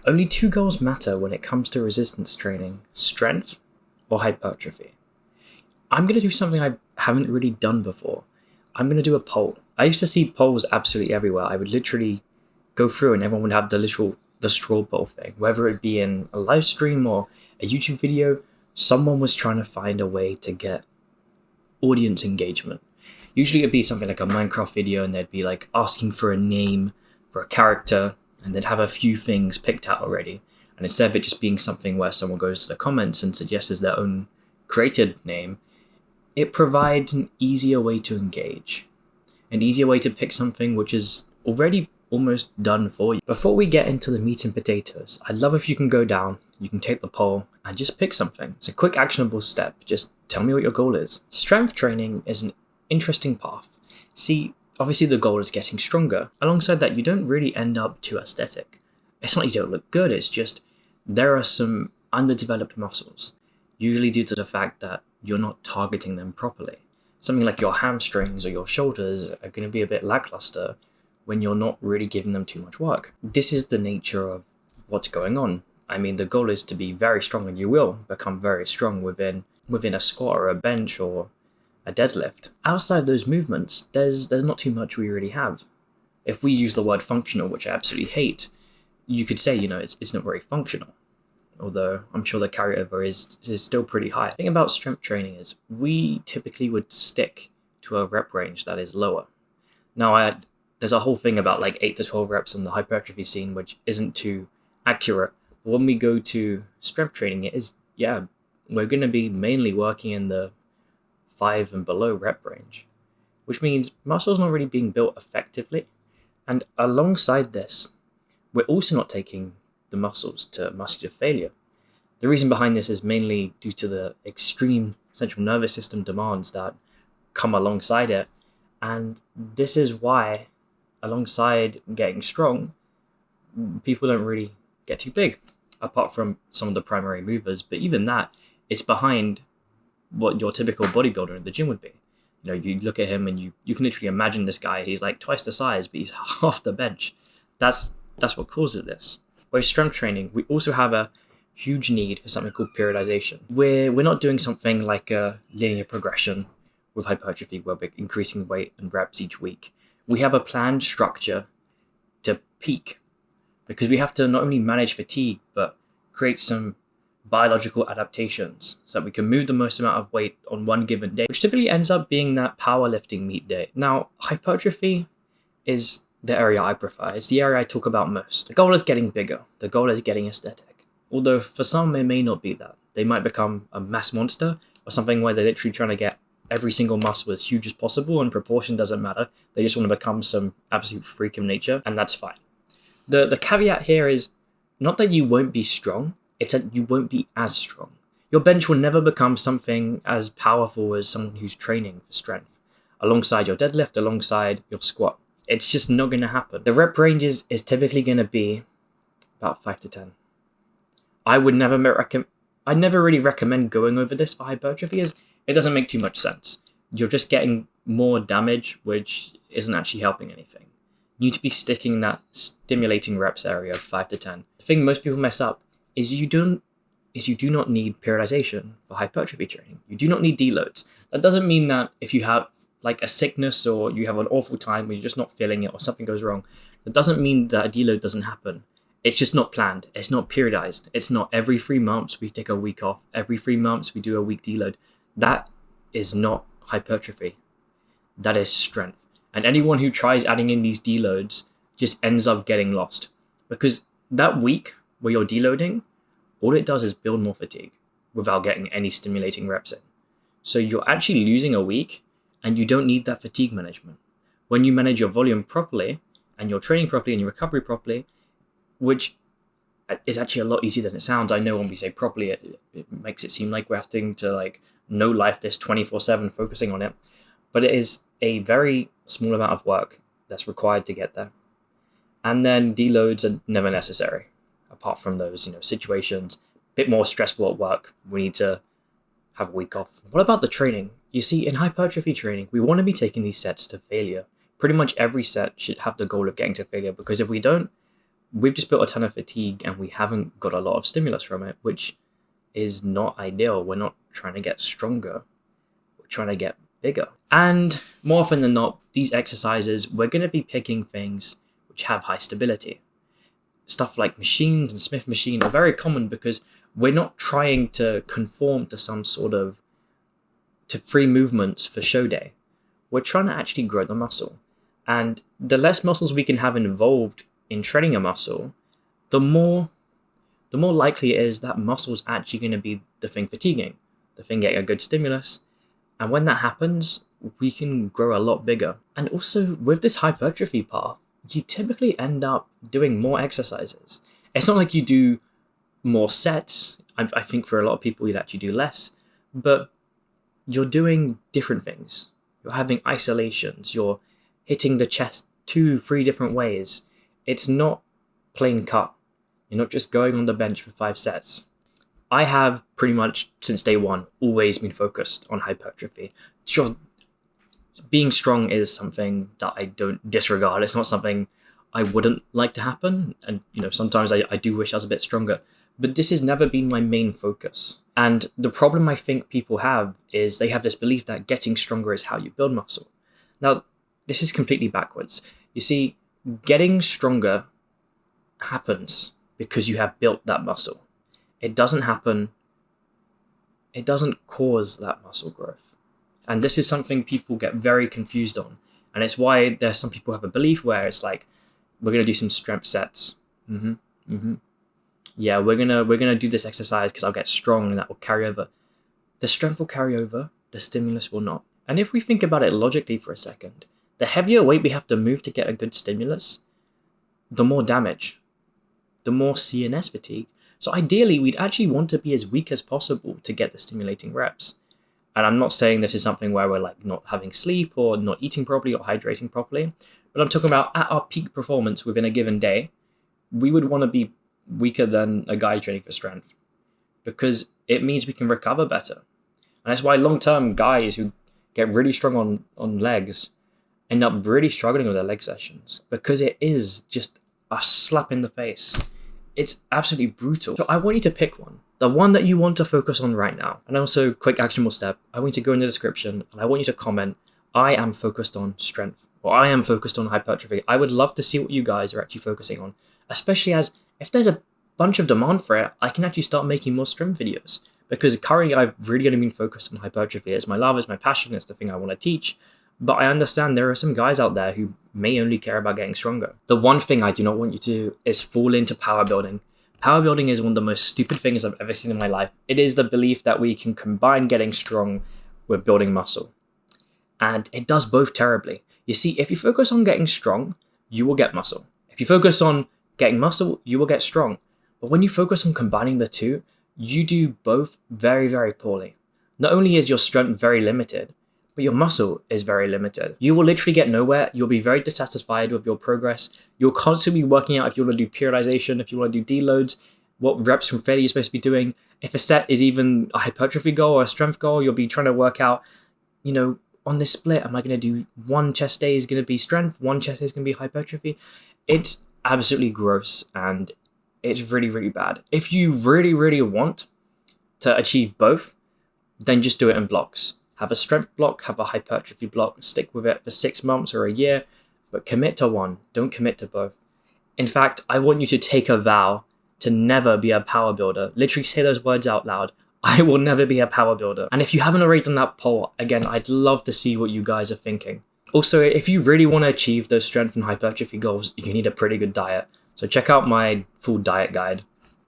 Only two goals matter when it comes to resistance training: strength or hypertrophy. I'm going to do something I haven't really done before. I'm going to do a poll. I used to see polls absolutely everywhere. I would literally go through and everyone would have the straw poll thing. Whether it be in a live stream or a YouTube video, someone was trying to find a way to get audience engagement. Usually it'd be something like a Minecraft video and they'd be like asking for a name for a character and they'd have a few things picked out already. And instead of it just being something where someone goes to the comments and suggests their own created name, it provides an easier way to engage, an easier way to pick something which is already almost done for you. Before we get into the meat and potatoes, I'd love if you can go down, you can take the poll and just pick something. It's a quick actionable step. Just tell me what your goal is. Strength training is an interesting path. See, obviously the goal is getting stronger. Alongside that, you don't really end up too aesthetic. It's not you don't look good, it's just there are some underdeveloped muscles, usually due to the fact that you're not targeting them properly. Something like your hamstrings or your shoulders are going to be a bit lackluster when you're not really giving them too much work. This is the nature of what's going on. I mean, the goal is to be very strong, and you will become very strong within a squat or a bench or a deadlift. Outside those movements, there's not too much we really have. If we use the word functional, which I absolutely hate, you could say, it's not very functional. Although I'm sure the carryover is still pretty high. The thing about strength training is we typically would stick to a rep range that is lower. Now, there's a whole thing about like 8 to 12 reps on the hypertrophy scene, which isn't too accurate. But when we go to strength training, we're going to be mainly working in the 5 and below rep range, which means muscle's not really being built effectively. And alongside this, we're also not taking the muscles to muscular failure. The reason behind this is mainly due to the extreme central nervous system demands that come alongside it. And this is why, alongside getting strong, people don't really get too big, apart from some of the primary movers. But even that, it's behind what your typical bodybuilder in the gym would be. You look at him and you can literally imagine this guy. He's like twice the size, but he's half the bench. That's what causes this. With strength training, we also have a huge need for something called periodization. We're not doing something like a linear progression with hypertrophy where we're increasing weight and reps each week. We have a planned structure to peak because we have to not only manage fatigue, but create some biological adaptations so that we can move the most amount of weight on one given day, which typically ends up being that powerlifting meet day. Now, hypertrophy is the area I prefer. It's the area I talk about most. The goal is getting bigger. The goal is getting aesthetic. Although for some, it may not be that. They might become a mass monster or something where they're literally trying to get every single muscle as huge as possible and proportion doesn't matter. They just want to become some absolute freak of nature, and that's fine. The caveat here is not that you won't be strong, it's that you won't be as strong. Your bench will never become something as powerful as someone who's training for strength, alongside your deadlift, alongside your squat. It's just not going to happen. The rep range is typically going to be about 5 to 10. I never really recommend going over this for hypertrophy, as it doesn't make too much sense. You're just getting more damage, which isn't actually helping anything. You need to be sticking in that stimulating reps area of 5 to 10. The thing most people mess up is you do not need periodization for hypertrophy training. You do not need deloads. That doesn't mean that if you have like a sickness or you have an awful time where you're just not feeling it or something goes wrong, that doesn't mean that a deload doesn't happen. It's just not planned. It's not periodized. It's not every 3 months we take a week off. Every 3 months we do a week deload. That is not hypertrophy. That is strength. And anyone who tries adding in these deloads just ends up getting lost. Because that week where you're deloading, all it does is build more fatigue without getting any stimulating reps in. So you're actually losing a week and you don't need that fatigue management. When you manage your volume properly and your training properly and your recovery properly, which is actually a lot easier than it sounds. I know when we say properly, it makes it seem like we're having to like no life this 24/7 focusing on it. But it is a very small amount of work that's required to get there. And then deloads are never necessary, apart from those, situations, a bit more stressful at work. We need to have a week off. What about the training? You see, in hypertrophy training, we want to be taking these sets to failure. Pretty much every set should have the goal of getting to failure, because if we don't, we've just built a ton of fatigue and we haven't got a lot of stimulus from it, which is not ideal. We're not trying to get stronger. We're trying to get bigger. And more often than not, these exercises, we're going to be picking things which have high stability. Stuff like machines and Smith machine are very common because we're not trying to conform to some sort of to free movements for show day. We're trying to actually grow the muscle. And the less muscles we can have involved in training a muscle, the more likely it is that muscle's actually going to be the thing fatiguing, the thing getting a good stimulus. And when that happens, we can grow a lot bigger. And also with this hypertrophy path, you typically end up doing more exercises. It's not like you do more sets. I think for a lot of people, you'd actually do less, but you're doing different things. You're having isolations. You're hitting the chest 2-3 different ways. It's not plain cut. You're not just going on the bench for 5 sets. I have pretty much since day one always been focused on hypertrophy. Sure, being strong is something that I don't disregard. It's not something I wouldn't like to happen. And, sometimes I do wish I was a bit stronger. But this has never been my main focus. And the problem I think people have is they have this belief that getting stronger is how you build muscle. Now, this is completely backwards. You see, getting stronger happens because you have built that muscle. It doesn't cause that muscle growth. And this is something people get very confused on. And it's why there's some people have a belief where it's like, we're going to do some strength sets. Yeah, we're gonna do this exercise because I'll get strong and that will carry over. The strength will carry over, the stimulus will not. And if we think about it logically for a second, the heavier weight we have to move to get a good stimulus, the more damage, the more CNS fatigue. So ideally, we'd actually want to be as weak as possible to get the stimulating reps. And I'm not saying this is something where we're like not having sleep or not eating properly or hydrating properly, but I'm talking about at our peak performance within a given day, we would want to be weaker than a guy training for strength because it means we can recover better. And that's why long-term guys who get really strong on legs end up really struggling with their leg sessions because it is just a slap in the face. It's absolutely brutal. So I want you to pick one, the one that you want to focus on right now. And also, quick actionable step, I want you to go in the description and I want you to comment, I am focused on strength or I am focused on hypertrophy. I would love to see what you guys are actually focusing on, especially as if there's a bunch of demand for it, I can actually start making more strength videos because currently I've really only been focused on hypertrophy. It's my love, it's my passion, it's the thing I want to teach. But I understand there are some guys out there who may only care about getting stronger. The one thing I do not want you to do is fall into power building. Power building is one of the most stupid things I've ever seen in my life. It is the belief that we can combine getting strong with building muscle. And it does both terribly. You see, if you focus on getting strong, you will get muscle. If you focus on getting muscle, you will get strong. But when you focus on combining the two, you do both very, very poorly. Not only is your strength very limited, but your muscle is very limited. You will literally get nowhere. You'll be very dissatisfied with your progress. You'll constantly be working out if you want to do periodization, if you want to do deloads, what reps from failure you're supposed to be doing. If a set is even a hypertrophy goal or a strength goal, you'll be trying to work out, on this split, am I going to do one chest day is going to be strength, one chest day is going to be hypertrophy? It's absolutely gross and it's really, really bad. If you really, really want to achieve both, then just do it in blocks. Have a strength block, have a hypertrophy block, stick with it for 6 months or a year, but commit to one. Don't commit to both. In fact, I want you to take a vow to never be a power builder. Literally say those words out loud. I will never be a power builder. And if you haven't already done that poll, again, I'd love to see what you guys are thinking. Also, if you really want to achieve those strength and hypertrophy goals, you need a pretty good diet. So check out my full diet guide.